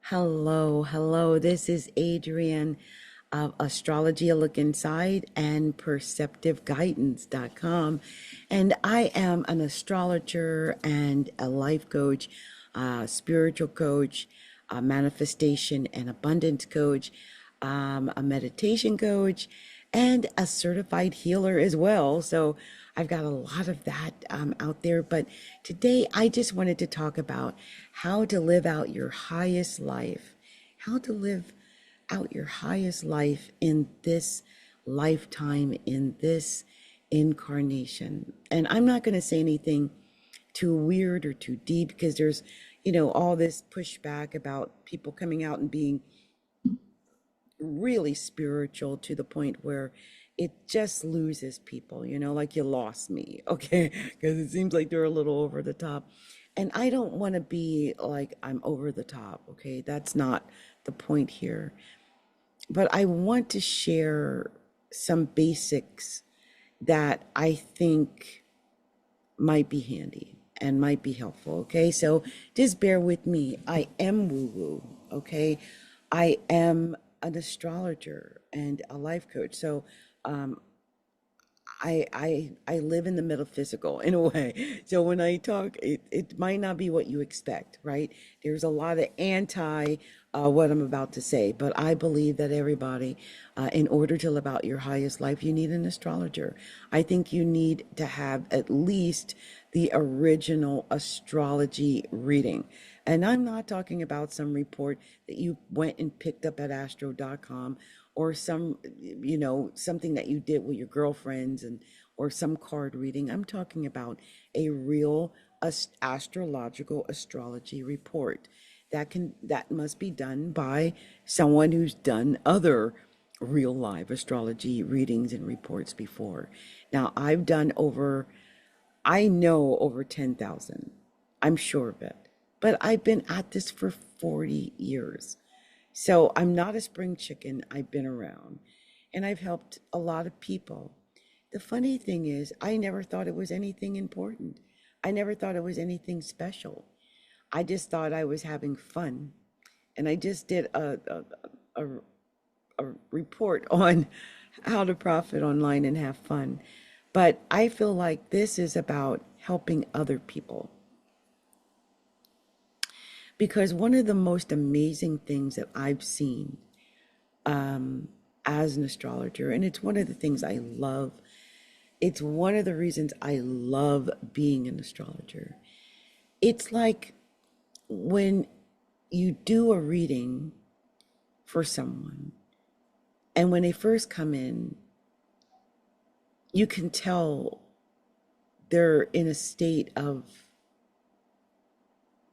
Hello. This is Adrienne of Astrology, a Look Inside, and PerceptiveGuidance.com. And I am an astrologer and a life coach, spiritual coach, a manifestation and abundance coach, a meditation coach, and a certified healer as well. So I've got a lot of that out there. But today I just wanted to talk about how to live out your highest life, how to live out your highest life in this lifetime, in this incarnation. And I'm not going to say anything too weird or too deep because there's, all this pushback about people coming out and being really spiritual to the point where it just loses people, like you lost me, okay? Because it seems like they're a little over the top. And I don't want to be like I'm over the top, okay? That's not the point here. But I want to share some basics that I think might be handy and might be helpful, okay? So just bear with me. I am woo woo, okay? I am an astrologer and a life coach. So um, I live in the metaphysical in a way. So when I talk, it might not be what you expect, right? There's a lot of anti what I'm about to say, but I believe that everybody, in order to live out your highest life, you need an astrologer. I think you need to have at least the original astrology reading. And I'm not talking about some report that you went and picked up at astro.com or some, something that you did with your girlfriends and or some card reading. I'm talking about a real astrological astrology report that must be done by someone who's done other real live astrology readings and reports before. Now, I know over 10,000. I'm sure of it. But I've been at this for 40 years. So I'm not a spring chicken. I've been around and I've helped a lot of people. The funny thing is, I never thought it was anything important. I never thought it was anything special. I just thought I was having fun. And I just did a, a report on how to profit online and have fun. But I feel like this is about helping other people. Because one of the most amazing things that I've seen as an astrologer, and it's one of the things I love, it's one of the reasons I love being an astrologer. It's like when you do a reading for someone, and when they first come in, you can tell they're in a state of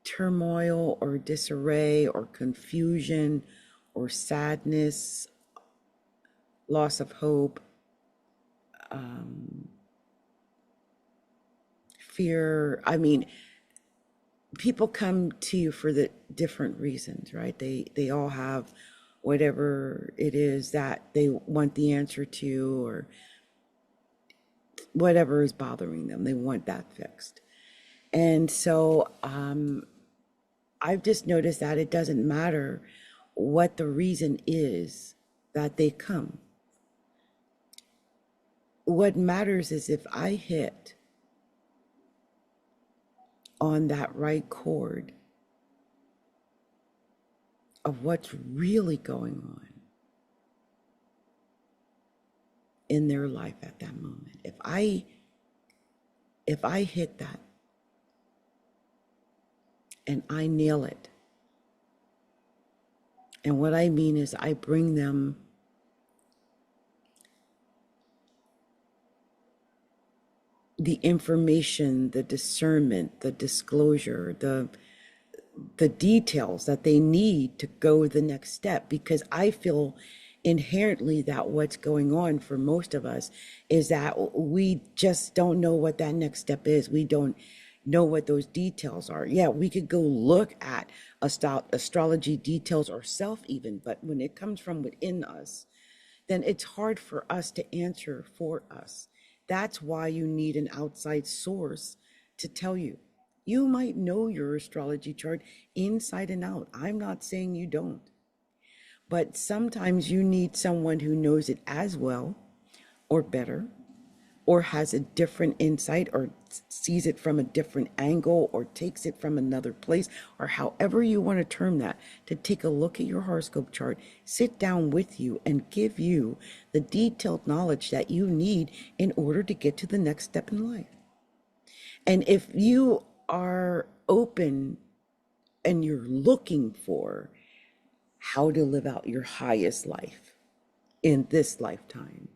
turmoil or disarray or confusion or sadness, loss of hope, fear. I mean, people come to you for the different reasons, right? They all have whatever it is that they want the answer to, or whatever is bothering them. They want that fixed. And so I've just noticed that it doesn't matter what the reason is that they come. What matters is if I hit on that right chord of what's really going on in their life at that moment. If I hit that and I nail it, and what I mean is I bring them the information, the discernment, the disclosure, the details that they need to go the next step, because I feel inherently that what's going on for most of us is that we just don't know what that next step is. We don't know what those details are. Yeah, we could go look at astrology details ourselves even, but when it comes from within us, then it's hard for us to answer for us. That's why you need an outside source to tell you. You might know your astrology chart inside and out. I'm not saying you don't, but sometimes you need someone who knows it as well or better, or has a different insight, or sees it from a different angle, or takes it from another place, or however you want to term that, to take a look at your horoscope chart, sit down with you, and give you the detailed knowledge that you need in order to get to the next step in life. And if you are open and you're looking for how to live out your highest life in this lifetime,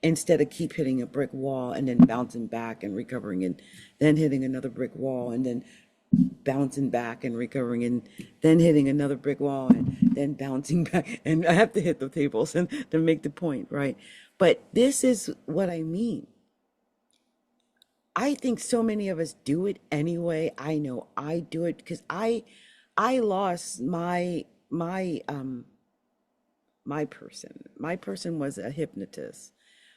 instead of keep hitting a brick wall and then bouncing back and recovering, and then hitting another brick wall and then bouncing back and recovering, and then hitting another brick wall and then bouncing back. And I have to hit the tables and to make the point, right? But this is what I mean. I think so many of us do it anyway. I know I do it because I lost my person. My person was a hypnotist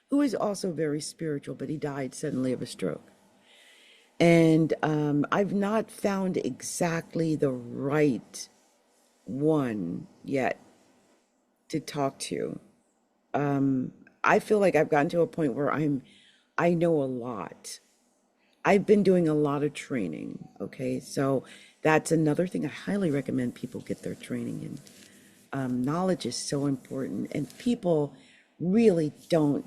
who is also very spiritual, but he died suddenly of a stroke. And I've not found exactly the right one yet to talk to. I feel like I've gotten to a point where I know a lot. I've been doing a lot of training. Okay, so that's another thing I highly recommend people get their training in. Knowledge is so important, and people really don't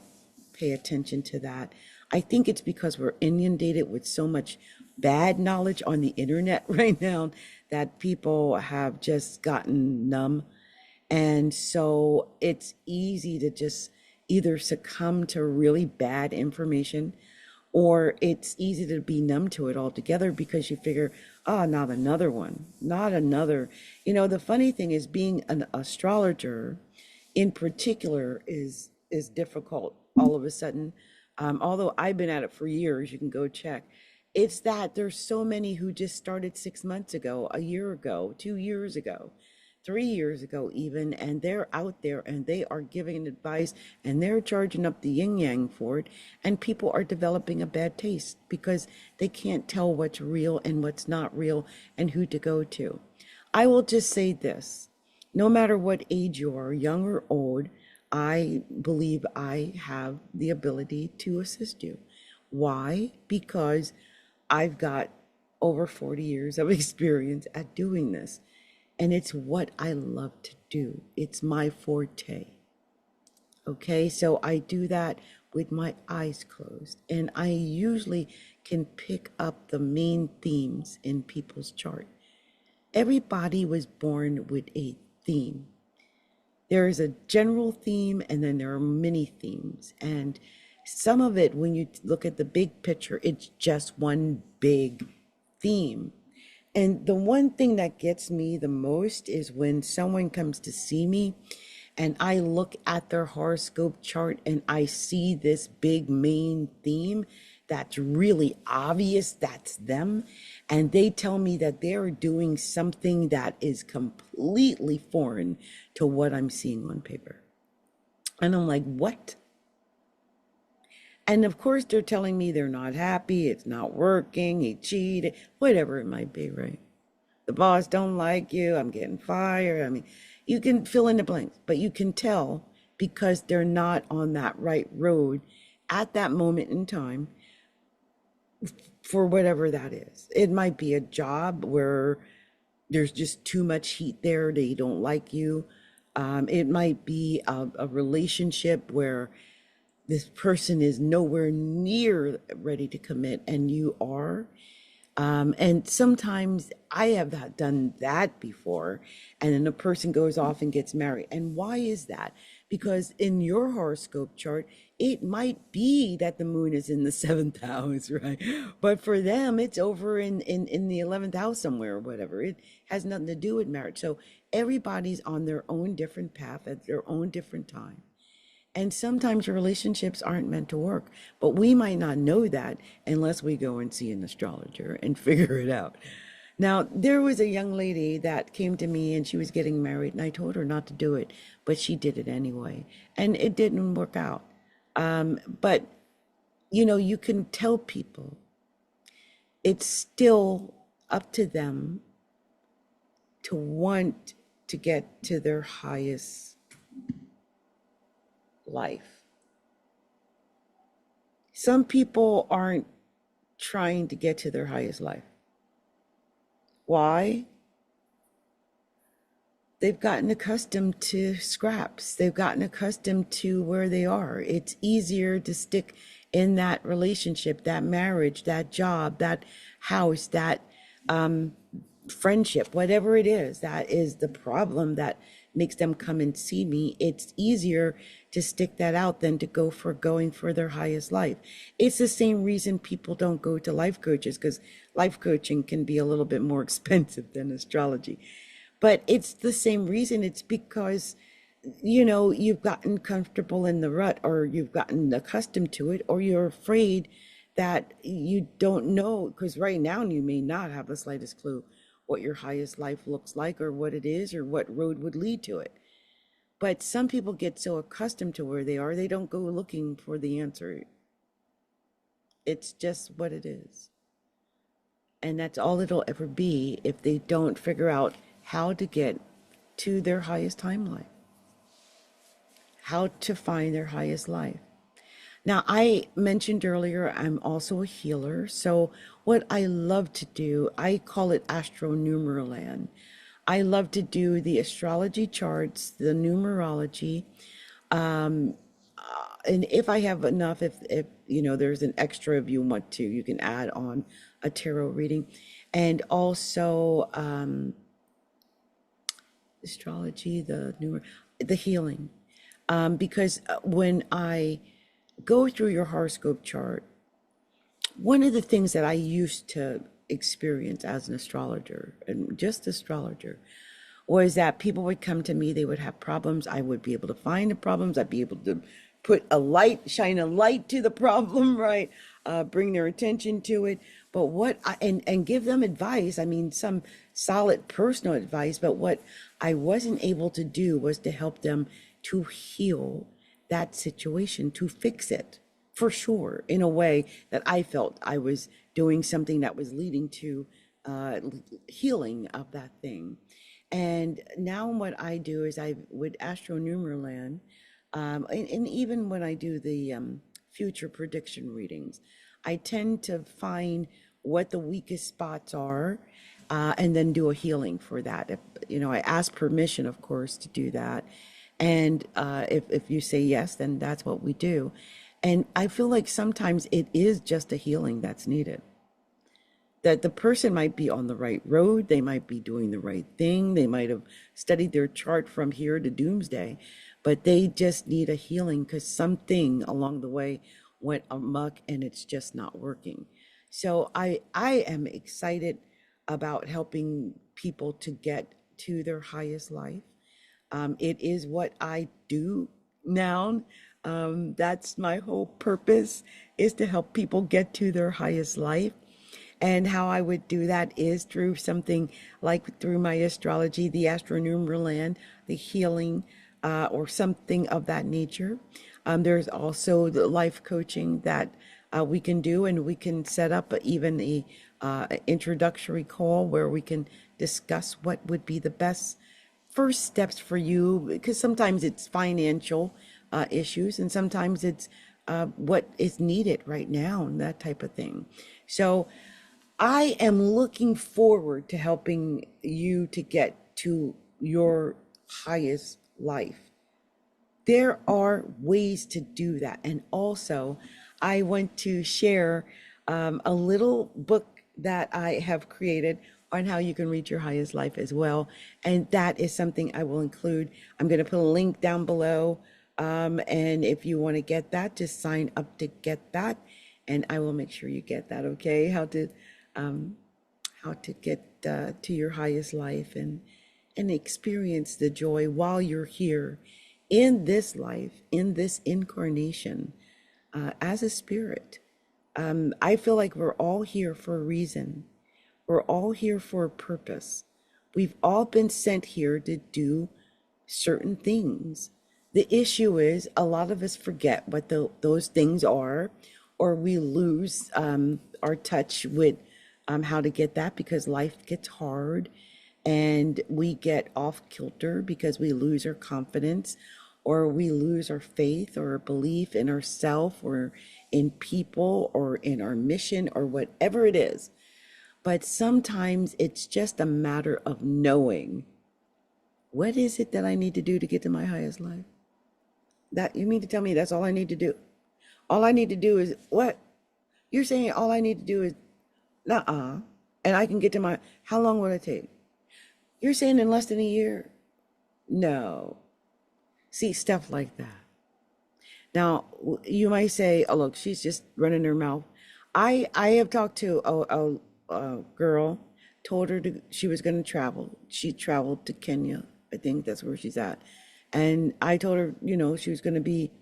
pay attention to that. I think it's because we're inundated with so much bad knowledge on the internet right now that people have just gotten numb. And so it's easy to just either succumb to really bad information, or it's easy to be numb to it altogether because you figure, oh, not another one, not another. The funny thing is, being an astrologer in particular is difficult all of a sudden. Although I've been at it for years, you can go check. It's that there's so many who just started 6 months ago, a year ago, 2 years ago, 3 years ago even, and they're out there and they are giving advice and they're charging up the yin yang for it, and people are developing a bad taste because they can't tell what's real and what's not real and who to go to. I will just say this: no matter what age you are, young or old, I believe I have the ability to assist you. Why? Because I've got over 40 years of experience at doing this. And it's what I love to do. It's my forte. Okay, so I do that with my eyes closed. And I usually can pick up the main themes in people's chart. Everybody was born with a theme. There is a general theme, and then there are many themes. And some of it, when you look at the big picture, it's just one big theme. And the one thing that gets me the most is when someone comes to see me and I look at their horoscope chart and I see this big main theme that's really obvious, that's them. And they tell me that they're doing something that is completely foreign to what I'm seeing on paper. And I'm like, what? And of course, they're telling me they're not happy, it's not working, he cheated, whatever it might be, right? The boss don't like you, I'm getting fired. I mean, you can fill in the blanks, but you can tell because they're not on that right road at that moment in time for whatever that is. It might be a job where there's just too much heat there, they don't like you. It might be a relationship where this person is nowhere near ready to commit and you are. And sometimes I have done that before, and then a person goes off and gets married. And why is that? Because in your horoscope chart, it might be that the moon is in the seventh house, right? But for them, it's over in the 11th house somewhere or whatever. It has nothing to do with marriage. So everybody's on their own different path at their own different time. And sometimes relationships aren't meant to work, but we might not know that unless we go and see an astrologer and figure it out. Now, there was a young lady that came to me and she was getting married, and I told her not to do it, but she did it anyway, and it didn't work out. But you can tell people it's still up to them to want to get to their highest life. Some people aren't trying to get to their highest life. Why? They've gotten accustomed to scraps. They've gotten accustomed to where they are. It's easier to stick in that relationship, that marriage, that job, that house, that friendship, whatever it is. That is the problem that makes them come and see me. It's easier to stick that out than to go for going for their highest life. It's the same reason people don't go to life coaches, because life coaching can be a little bit more expensive than astrology. But it's the same reason. It's because, you've gotten comfortable in the rut, or you've gotten accustomed to it, or you're afraid that you don't know, because right now you may not have the slightest clue what your highest life looks like, or what it is, or what road would lead to it. But some people get so accustomed to where they are, they don't go looking for the answer. It's just what it is. And that's all it'll ever be if they don't figure out how to get to their highest timeline, how to find their highest life. Now, I mentioned earlier, I'm also a healer. So what I love to do, I call it Astronumerland. I love to do the astrology charts, the numerology, and if I have enough, if there's an extra, if you want to, you can add on a tarot reading, and also astrology, the healing, because when I go through your horoscope chart, one of the things that I used to experience as an astrologer, and just astrologer, was that people would come to me, they would have problems. I would be able to find the problems. I'd be able to shine a light to the problem, right? Bring their attention to it. But and give them advice. I mean, some solid personal advice. But what I wasn't able to do was to help them to heal that situation, to fix it, for sure, in a way that I felt I was doing something that was leading to healing of that thing. And now what I do is I would Astronumerland, and even when I do the future prediction readings, I tend to find what the weakest spots are, and then do a healing for that. I ask permission, of course, to do that. And if you say yes, then that's what we do. And I feel like sometimes it is just a healing that's needed. That the person might be on the right road, they might be doing the right thing, they might have studied their chart from here to doomsday, but they just need a healing because something along the way went amok and it's just not working. So I am excited about helping people to get to their highest life. It is what I do now. That's my whole purpose, is to help people get to their highest life. And how I would do that is through something like through my astrology, the Astronumerland, the healing, or something of that nature. There's also the life coaching that we can do, and we can set up even a introductory call where we can discuss what would be the best first steps for you, because sometimes it's financial issues, and sometimes it's what is needed right now, and that type of thing. So I am looking forward to helping you to get to your highest life. There are ways to do that. And also, I want to share a little book that I have created on how you can reach your highest life as well. And that is something I will include. I'm going to put a link down below. And if you want to get that, just sign up to get that. And I will make sure you get that, okay? How to get to your highest life and experience the joy while you're here in this life, in this incarnation, as a spirit. I feel like we're all here for a reason. We're all here for a purpose. We've all been sent here to do certain things. The issue is a lot of us forget what those things are, or we lose our touch with how to get that, because life gets hard and we get off kilter because we lose our confidence, or we lose our faith or belief in ourself or in people or in our mission or whatever it is. But sometimes it's just a matter of knowing, what is it that I need to do to get to my highest life? That you mean to tell me that's all I need to do? All I need to do is what? You're saying all I need to do is nuh-uh, and I can get to my, how long will it take? You're saying in less than a year? No. See, stuff like that. Now, you might say, oh, look, she's just running her mouth. I have talked to a girl, told her she was going to travel. She traveled to Kenya. I think that's where she's at. And I told her, she was going to be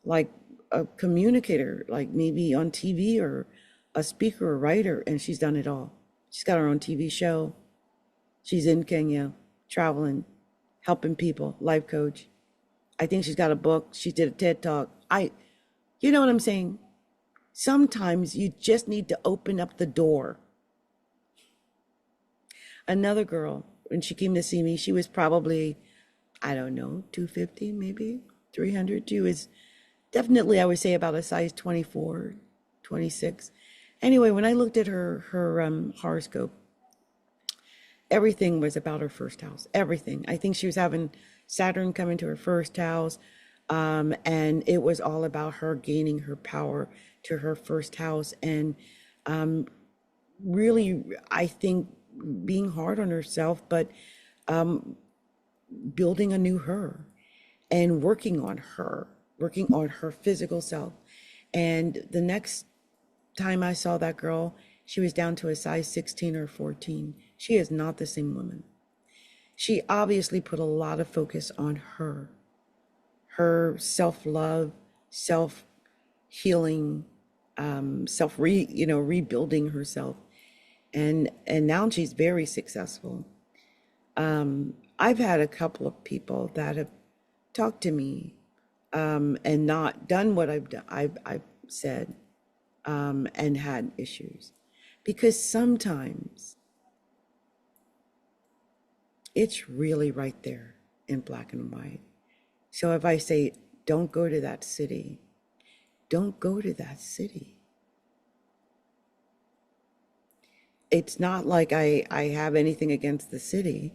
like a communicator, like maybe on TV or a speaker or writer. And she's done it all. She's got her own TV show. She's in Kenya, traveling, helping people, life coach. I think she's got a book. She did a TED Talk. You know what I'm saying? Sometimes you just need to open up the door. Another girl, when she came to see me, she was probably, I don't know, 250, maybe 300. She was definitely, I would say, about a size 24, 26. Anyway, when I looked at her horoscope, everything was about her first house. Everything. I think she was having Saturn come into her first house. And it was all about her gaining her power to her first house. And really, I think, being hard on herself, but building a new her and working on her physical self. And the next time I saw that girl, she was down to a size 16 or 14. She is not the same woman. She obviously put a lot of focus on her self-love, self-healing, rebuilding herself. And now she's very successful. I've had a couple of people that have talked to me and not done what I've said, and had issues. Because sometimes it's really right there in black and white. So if I say, don't go to that city, don't go to that city. It's not like I have anything against the city.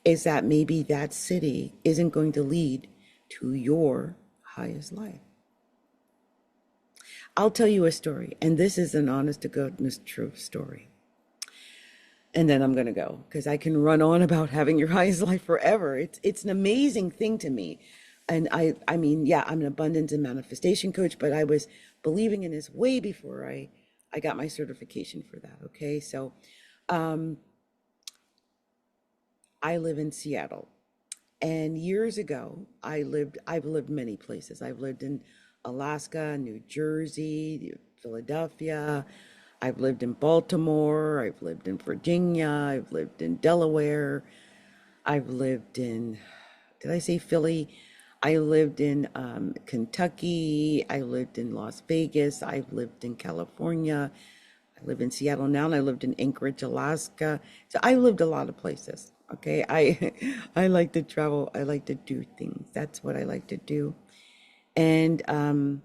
It's that maybe that city isn't going to lead to your highest life. I'll tell you a story, and this is an honest to goodness true story. And then I'm going to go, because I can run on about having your highest life forever. It's an amazing thing to me. And I mean, yeah, I'm an abundance and manifestation coach, but I was believing in this way before I got my certification for that. Okay. So, I live in Seattle, and years ago I've lived many places. I've lived in Alaska, New Jersey, Philadelphia. I've lived in Baltimore. I've lived in Virginia. I've lived in Delaware. I've lived in, did I say Philly? I lived in Kentucky. I lived in Las Vegas. I've lived in California. I live in Seattle now, and I lived in Anchorage, Alaska. So I lived a lot of places. Okay, I like to travel. I like to do things. That's what I like to do. And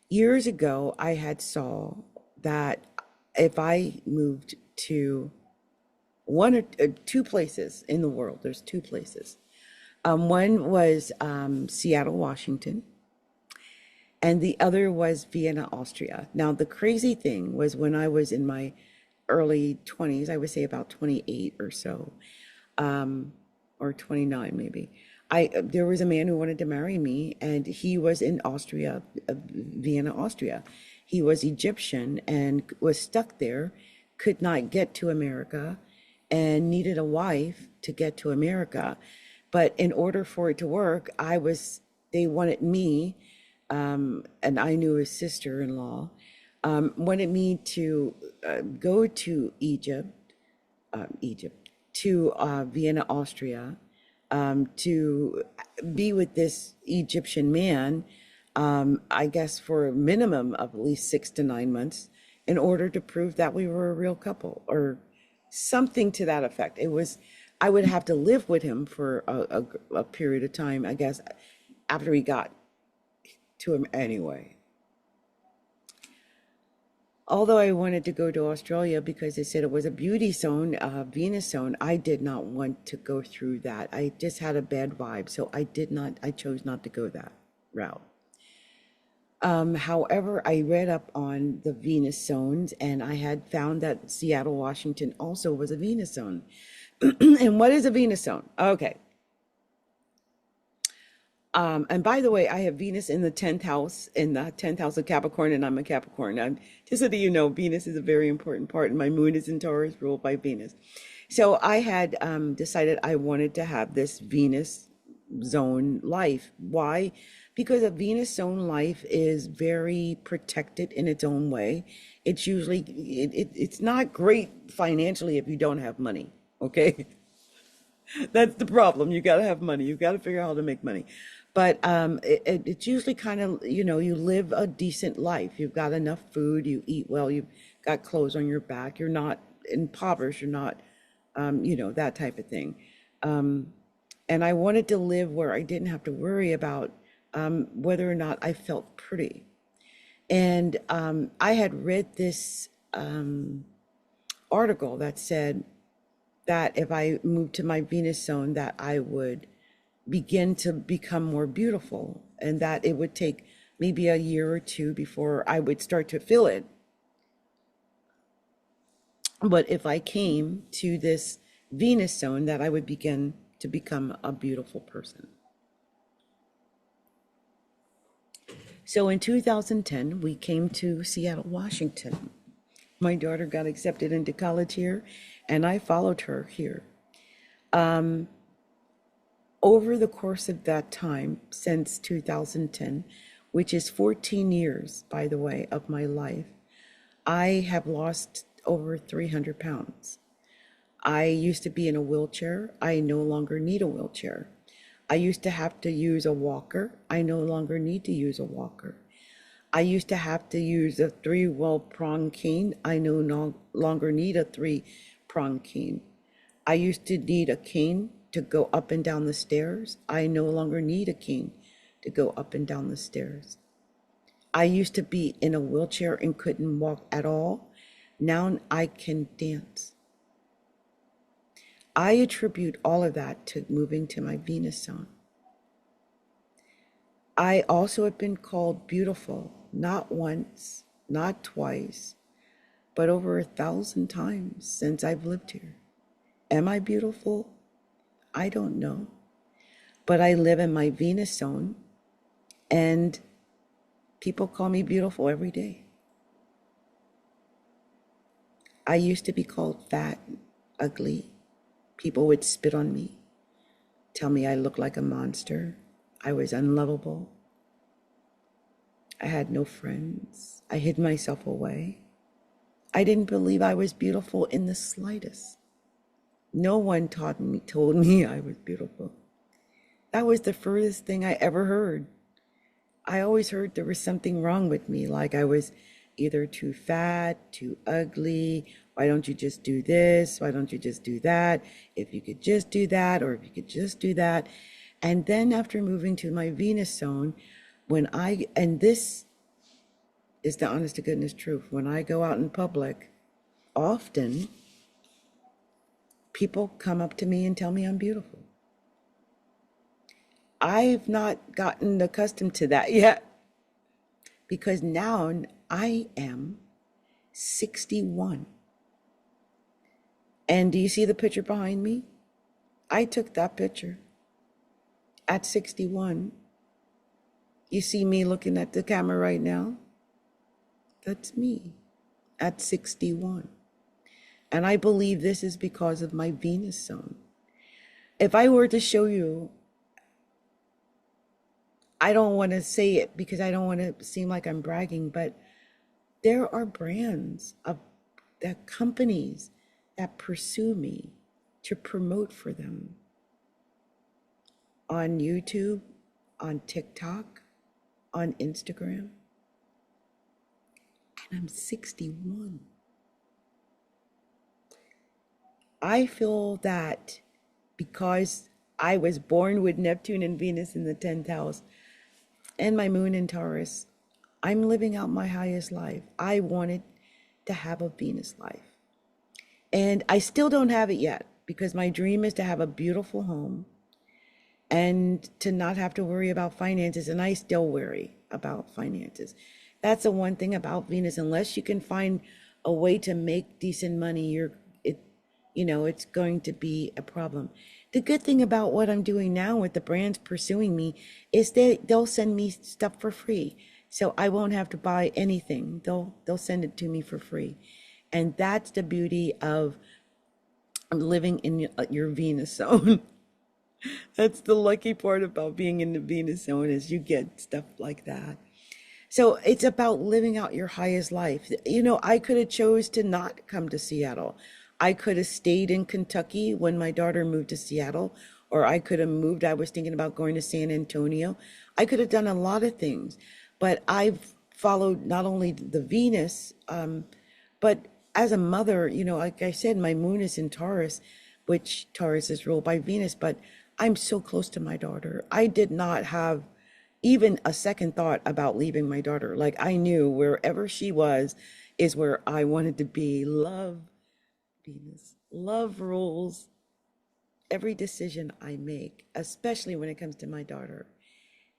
years ago, I had saw that if I moved to one or two places in the world, there's two places. One was Seattle, Washington, and the other was Vienna, Austria. Now, the crazy thing was, when I was in my early 20s, I would say about 28 or so, or 29 maybe. There was a man who wanted to marry me, and he was in Austria, Vienna, Austria. He was Egyptian and was stuck there, could not get to America, and needed a wife to get to America. But in order for it to work, they wanted me, and I knew his sister-in-law, wanted me to go to Egypt, to Vienna, Austria, to be with this Egyptian man, I guess for a minimum of at least 6 to 9 months, in order to prove that we were a real couple or something to that effect. It was, I would have to live with him for a period of time, I guess, after we got to him anyway. Although I wanted to go to Australia because they said it was a beauty zone, Venus zone, I did not want to go through that. I just had a bad vibe, so I chose not to go that route. However, I read up on the Venus zones and I had found that Seattle, Washington also was a Venus zone. And what is a Venus zone? Okay. And by the way, I have Venus in the 10th house, in the 10th house of Capricorn, and I'm a Capricorn. Just so that you know, Venus is a very important part, and my moon is in Taurus, ruled by Venus. So I had decided I wanted to have this Venus zone life. Why? Because a Venus zone life is very protected in its own way. It's usually, it's not great financially if you don't have money, okay? That's the problem. You got to have money. You got to figure out how to make money. But it's usually kind of, you live a decent life. You've got enough food, you eat well, you've got clothes on your back. You're not impoverished, you're not, that type of thing. And I wanted to live where I didn't have to worry about whether or not I felt pretty. And I had read this article that said that if I moved to my Venus zone, that I would begin to become more beautiful, and that it would take maybe a year or two before I would start to feel it. But if I came to this Venus zone, that I would begin to become a beautiful person. So in 2010, we came to Seattle, Washington. My daughter got accepted into college here, and I followed her here. Over the course of that time, since 2010, which is 14 years, by the way, of my life, I have lost over 300 pounds. I used to be in a wheelchair. I no longer need a wheelchair. I used to have to use a walker. I no longer need to use a walker. I used to have to use a 3-prong cane. I no longer need a 3-prong cane. I used to need a cane to go up and down the stairs. I no longer need a cane to go up and down the stairs. I used to be in a wheelchair and couldn't walk at all. Now I can dance. I attribute all of that to moving to my Venus zone. I also have been called beautiful, not once, not twice, but over 1,000 times since I've lived here. Am I beautiful? I don't know. But I live in my Venus zone, and people call me beautiful every day. I used to be called fat, ugly. People would spit on me, tell me I looked like a monster. I was unlovable. I had no friends. I hid myself away. I didn't believe I was beautiful in the slightest. No one told me I was beautiful. That was the furthest thing I ever heard. I always heard there was something wrong with me, like I was either too fat, too ugly. Why don't you just do this? Why don't you just do that? If you could just do that, or if you could just do that. And then after moving to my Venus zone, and this is the honest to goodness truth, when I go out in public, often people come up to me and tell me I'm beautiful. I've not gotten accustomed to that yet, because now I am 61. And do you see the picture behind me? I took that picture at 61. You see me looking at the camera right now? That's me at 61. And I believe this is because of my Venus zone. If I were to show you, I don't want to say it because I don't want to seem like I'm bragging, but there are brands of that companies that pursue me to promote for them on YouTube, on TikTok, on Instagram. and I'm 61. I feel that because I was born with Neptune and Venus in the 10th house and my moon in Taurus, I'm living out my highest life. I wanted to have a Venus life. And I still don't have it yet because my dream is to have a beautiful home and to not have to worry about finances. And I still worry about finances. That's the one thing about Venus. Unless you can find a way to make decent money, it's going to be a problem. The good thing about what I'm doing now with the brands pursuing me is they'll send me stuff for free. So I won't have to buy anything. They'll send it to me for free. And that's the beauty of living in your Venus zone. That's the lucky part about being in the Venus zone is you get stuff like that. So it's about living out your highest life. I could have chose to not come to Seattle. I could have stayed in Kentucky when my daughter moved to Seattle, or I could have moved. I was thinking about going to San Antonio. I could have done a lot of things, but I've followed not only the Venus, but as a mother, like I said, my moon is in Taurus, which Taurus is ruled by Venus, but I'm so close to my daughter. I did not have even a second thought about leaving my daughter. Like I knew wherever she was is where I wanted to be. Love Venus. Love rules every decision I make, especially when it comes to my daughter.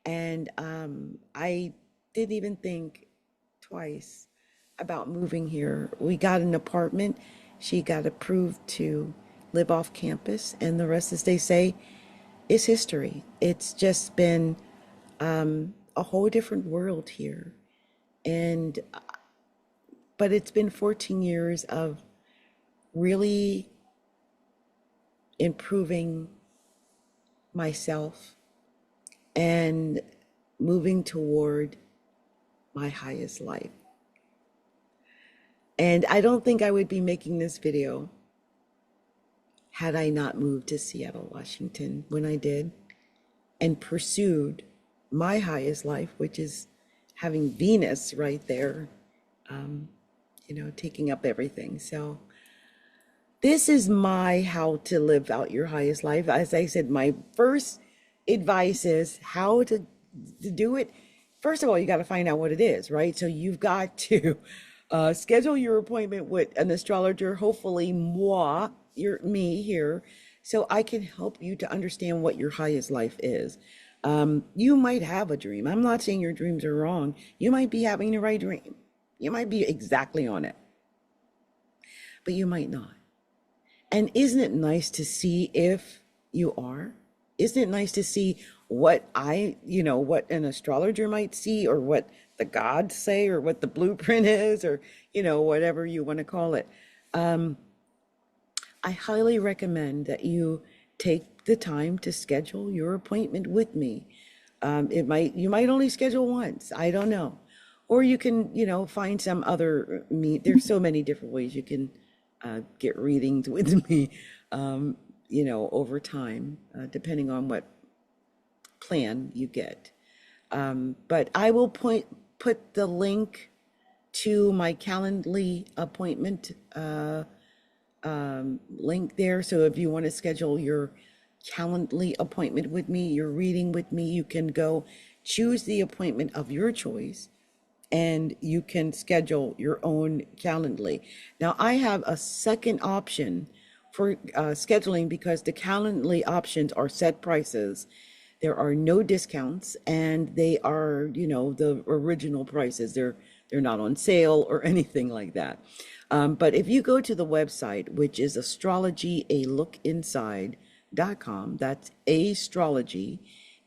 And I didn't even think twice about moving here. We got an apartment. She got approved to live off campus, and the rest, as they say, is history. It's just been a whole different world here. And, but it's been 14 years of really improving myself and moving toward my highest life. And I don't think I would be making this video had I not moved to Seattle, Washington when I did and pursued my highest life, which is having Venus right there, taking up everything. So this is my how to live out your highest life. As I said, my first advice is how to do it. First of all, you got to find out what it is, right? So you've got to schedule your appointment with an astrologer, hopefully me here, so I can help you to understand what your highest life is. You might have a dream. I'm not saying your dreams are wrong. You might be having the right dream. You might be exactly on it, but you might not. And isn't it nice to see if you are? Isn't it nice to see what what an astrologer might see, or what the gods say, or what the blueprint is, or, whatever you want to call it. I highly recommend that you take the time to schedule your appointment with me. You might only schedule once, I don't know. Or you can, find some other there's so many different ways you can get readings with me, over time, depending on what plan you get. But I will put the link to my Calendly appointment link there. So if you want to schedule your Calendly appointment with me, your reading with me, you can go choose the appointment of your choice and you can schedule your own Calendly. Now, I have a second option for scheduling because the Calendly options are set prices. There are no discounts, and they are, the original prices. They're not on sale or anything like that. But if you go to the website, which is astrologyaLookInside.com, that's astrology,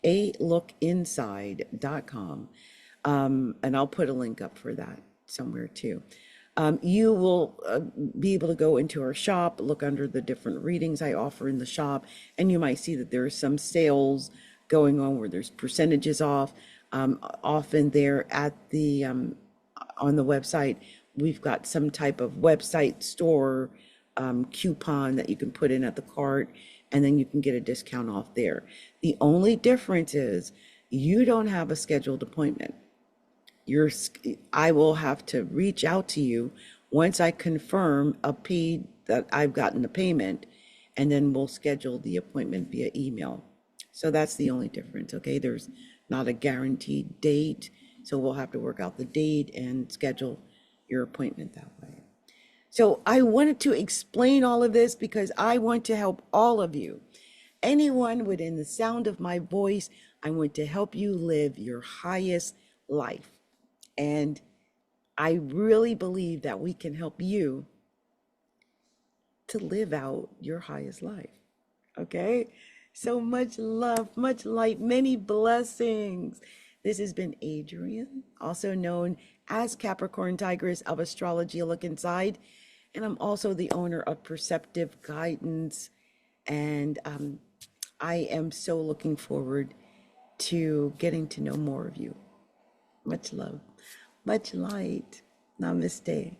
alookinside.com. And I'll put a link up for that somewhere too. You will be able to go into our shop, look under the different readings I offer in the shop, and you might see that there are some sales going on where there's percentages off. Often there at the on the website, we've got some type of website store coupon that you can put in at the cart, and then you can get a discount off there. The only difference is you don't have a scheduled appointment. I will have to reach out to you once I confirm that I've gotten the payment, and then we'll schedule the appointment via email. So that's the only difference, okay? There's not a guaranteed date, so we'll have to work out the date and schedule your appointment that way. So I wanted to explain all of this because I want to help all of you. Anyone within the sound of my voice, I want to help you live your highest life. And I really believe that we can help you to live out your highest life. Okay? So much love, much light, many blessings. This has been Adrienne, also known as Capricorntigress of Astrology Look Inside. And I'm also the owner of Perceptive Guidance. And I am so looking forward to getting to know more of you. Much love, much light. Namaste.